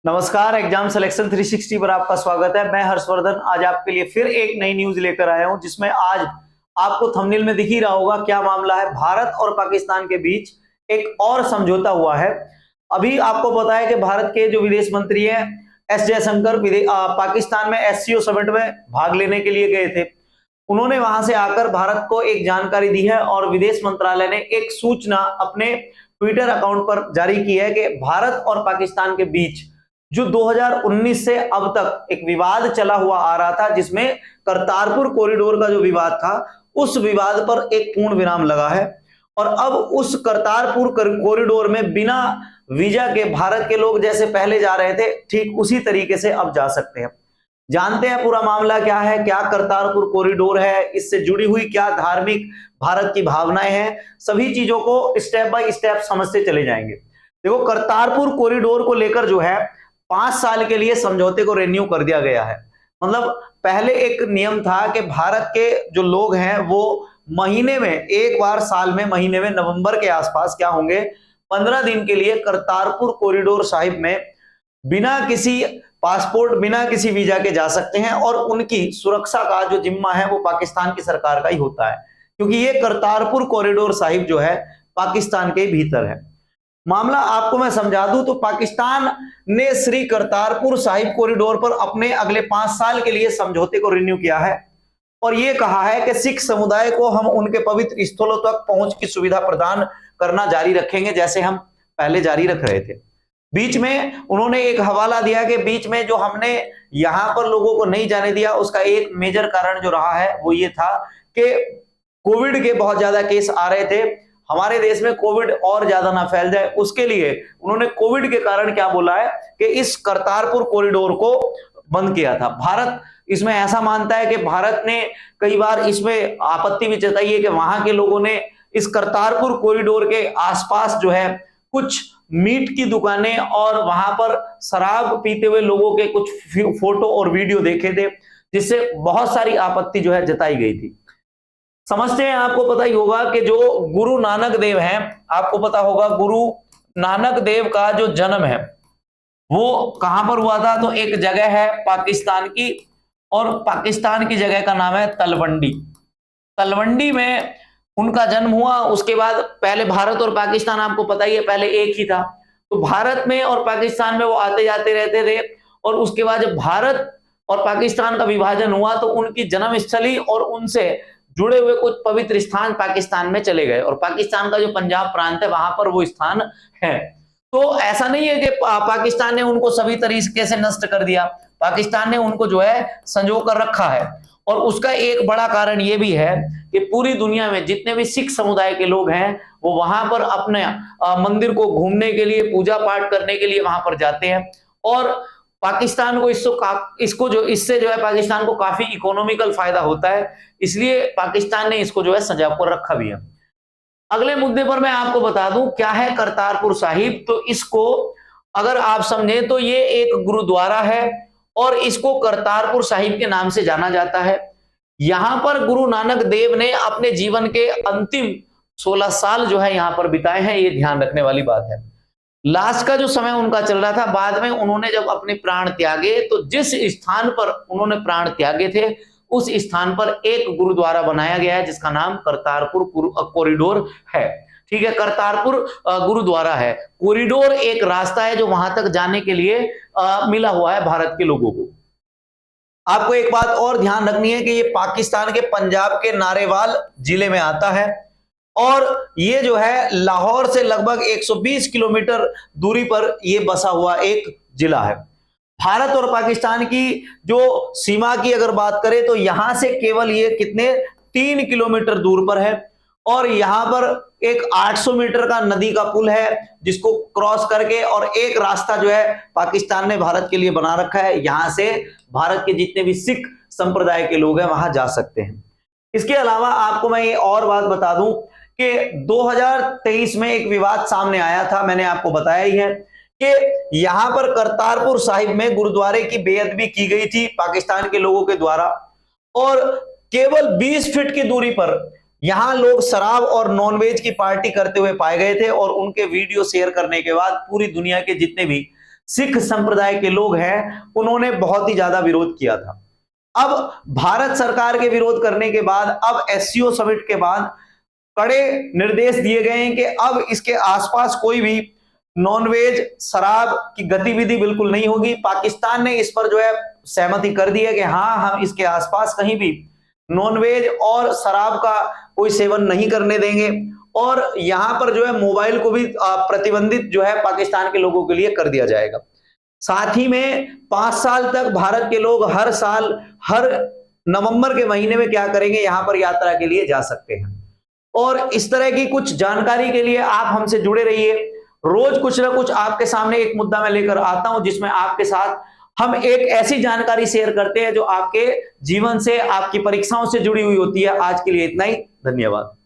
नमस्कार, exam selection 360 पर आपका स्वागत है। मैं हर्षवर्धन आज आपके लिए फिर एक नई न्यूज लेकर आया हूं, जिसमें आज आपको थंबनेल में दिख ही रहा होगा क्या मामला है। भारत और पाकिस्तान के बीच एक और समझौता हुआ है। अभी आपको पता है कि भारत के जो विदेश मंत्री हैं एस जयशंकर पाकिस्तान में एससीओ समिट में भाग लेने के लिए गए थे। उन्होंने वहां से आकर भारत को एक जानकारी दी है और विदेश मंत्रालय ने एक सूचना अपने ट्विटर अकाउंट पर जारी की है कि भारत और पाकिस्तान के बीच जो 2019 से अब तक एक विवाद चला हुआ आ रहा था, जिसमें करतारपुर कॉरिडोर का जो विवाद था, उस विवाद पर एक पूर्ण विराम लगा है। और अब उस करतारपुर कॉरिडोर में बिना वीजा के भारत के लोग जैसे पहले जा रहे थे, ठीक उसी तरीके से अब जा सकते हैं। जानते हैं पूरा मामला क्या है, क्या करतारपुर कॉरिडोर है, इससे जुड़ी हुई क्या धार्मिक भारत की भावनाएं हैं, सभी चीजों को स्टेप बाय स्टेप समझते चले जाएंगे। देखो, करतारपुर कॉरिडोर को लेकर जो है 5 साल के लिए समझौते को रिन्यू कर दिया गया है। मतलब पहले एक नियम था कि भारत के जो लोग हैं वो महीने में एक बार, साल में महीने में नवंबर के आसपास क्या होंगे, 15 दिन के लिए करतारपुर कॉरिडोर साहिब में बिना किसी पासपोर्ट, बिना किसी वीजा के जा सकते हैं और उनकी सुरक्षा का जो जिम्मा है वो पाकिस्तान की सरकार का ही होता है, क्योंकि ये करतारपुर कॉरिडोर साहिब जो है पाकिस्तान के भीतर है। मामला आपको मैं समझा दूं तो पाकिस्तान ने श्री करतारपुर साहिब कॉरिडोर पर अपने अगले 5 साल के लिए समझौते को रिन्यू किया है और यह कहा है कि सिख समुदाय को हम उनके पवित्र स्थलों तक पहुंच की सुविधा प्रदान करना जारी रखेंगे, जैसे हम पहले जारी रख रहे थे। बीच में उन्होंने एक हवाला दिया कि बीच में जो हमने यहां पर लोगों को नहीं जाने दिया, उसका एक मेजर कारण जो रहा है वो ये था कि कोविड के बहुत ज्यादा केस आ रहे थे, हमारे देश में कोविड और ज्यादा ना फैल जाए, उसके लिए उन्होंने कोविड के कारण क्या बोला है कि इस करतारपुर कॉरिडोर को बंद किया था। भारत इसमें ऐसा मानता है कि भारत ने कई बार इसमें आपत्ति भी जताई है कि वहां के लोगों ने इस करतारपुर कॉरिडोर के आसपास जो है कुछ मीट की दुकानें और वहां पर शराब पीते हुए लोगों के कुछ फोटो और वीडियो देखे थे, जिससे बहुत सारी आपत्ति जो है जताई गई थी। समझते हैं, आपको पता ही होगा कि जो गुरु नानक देव हैं, आपको पता होगा गुरु नानक देव का जो जन्म है वो कहां पर हुआ था, तो एक जगह है पाकिस्तान की, और पाकिस्तान की जगह का नाम है तलवंडी। तलवंडी में उनका जन्म हुआ। उसके बाद पहले भारत और पाकिस्तान आपको पता ही है पहले एक ही था, तो भारत में और पाकिस्तान में वो आते जाते रहते थे। और उसके बाद जब भारत और पाकिस्तान का विभाजन हुआ तो उनकी जन्मस्थली और उनसे जुड़े हुए कुछ पवित्र स्थान पाकिस्तान में चले गए, और पाकिस्तान का जो पंजाब प्रांत है वहां पर वो स्थान है। तो ऐसा नहीं है कि पाकिस्तान ने उनको सभी तरीके से नष्ट कर दिया, पाकिस्तान ने उनको जो है संजो कर रखा है। और उसका एक बड़ा कारण ये भी है कि पूरी दुनिया में जितने भी सिख समुदाय के लोग हैं वो वहां पर अपने मंदिर को घूमने के लिए, पूजा पाठ करने के लिए वहां पर जाते हैं। और पाकिस्तान को इसको जो इससे जो है पाकिस्तान को काफी इकोनॉमिकल फायदा होता है, इसलिए पाकिस्तान ने इसको जो है सजा कर रखा भी है। अगले मुद्दे पर मैं आपको बता दूं क्या है करतारपुर साहिब। तो इसको अगर आप समझें तो ये एक गुरुद्वारा है और इसको करतारपुर साहिब के नाम से जाना जाता है। यहां पर गुरु नानक देव ने अपने जीवन के अंतिम 16 साल जो है यहां पर बिताए हैं, ये ध्यान रखने वाली बात है। लास्ट का जो समय उनका चल रहा था, बाद में उन्होंने जब अपने प्राण त्यागे तो जिस स्थान पर उन्होंने प्राण त्यागे थे उस स्थान पर एक गुरुद्वारा बनाया गया है जिसका नाम करतारपुर कॉरिडोर है। ठीक है, करतारपुर गुरुद्वारा है। कॉरिडोर एक रास्ता है जो वहां तक जाने के लिए मिला हुआ है भारत के लोगों को। आपको एक बात और ध्यान रखनी है कि ये पाकिस्तान के पंजाब के नारेवाल जिले में आता है और ये जो है लाहौर से लगभग 120 किलोमीटर दूरी पर ये बसा हुआ एक जिला है। भारत और पाकिस्तान की जो सीमा की अगर बात करें तो यहां से केवल ये कितने 3 किलोमीटर दूर पर है, और यहां पर एक 800 मीटर का नदी का पुल है जिसको क्रॉस करके, और एक रास्ता जो है पाकिस्तान ने भारत के लिए बना रखा है, यहां से भारत के जितने भी सिख संप्रदाय के लोग हैं वहां जा सकते हैं। इसके अलावा आपको मैं ये और बात बता दूं कि 2023 में एक विवाद सामने आया था, मैंने आपको बताया ही है कि यहां पर करतारपुर साहिब में गुरुद्वारे की बेअदबी की गई थी पाकिस्तान के लोगों के द्वारा, और केवल 20 फीट की दूरी पर यहां लोग शराब और नॉनवेज की पार्टी करते हुए पाए गए थे। और उनके वीडियो शेयर करने के बाद पूरी दुनिया के जितने भी सिख संप्रदाय के लोग हैं, उन्होंने बहुत ही ज्यादा विरोध किया था। अब भारत सरकार के विरोध करने के बाद, अब एससीओ समिट के बाद कड़े निर्देश दिए गए हैं कि अब इसके आसपास कोई भी नॉनवेज शराब की गतिविधि बिल्कुल नहीं होगी। पाकिस्तान ने इस पर जो है सहमति कर दी है कि हाँ, हम इसके आसपास कहीं भी नॉनवेज और शराब का कोई सेवन नहीं करने देंगे, और यहां पर जो है मोबाइल को भी प्रतिबंधित जो है पाकिस्तान के लोगों के लिए कर दिया जाएगा। साथ ही में 5 साल तक भारत के लोग हर साल हर नवंबर के महीने में क्या करेंगे, यहां पर यात्रा के लिए जा सकते हैं। और इस तरह की कुछ जानकारी के लिए आप हमसे जुड़े रहिए। रोज कुछ ना कुछ आपके सामने एक मुद्दा मैं लेकर आता हूं, जिसमें आपके साथ हम एक ऐसी जानकारी शेयर करते हैं जो आपके जीवन से, आपकी परीक्षाओं से जुड़ी हुई होती है। आज के लिए इतना ही, धन्यवाद।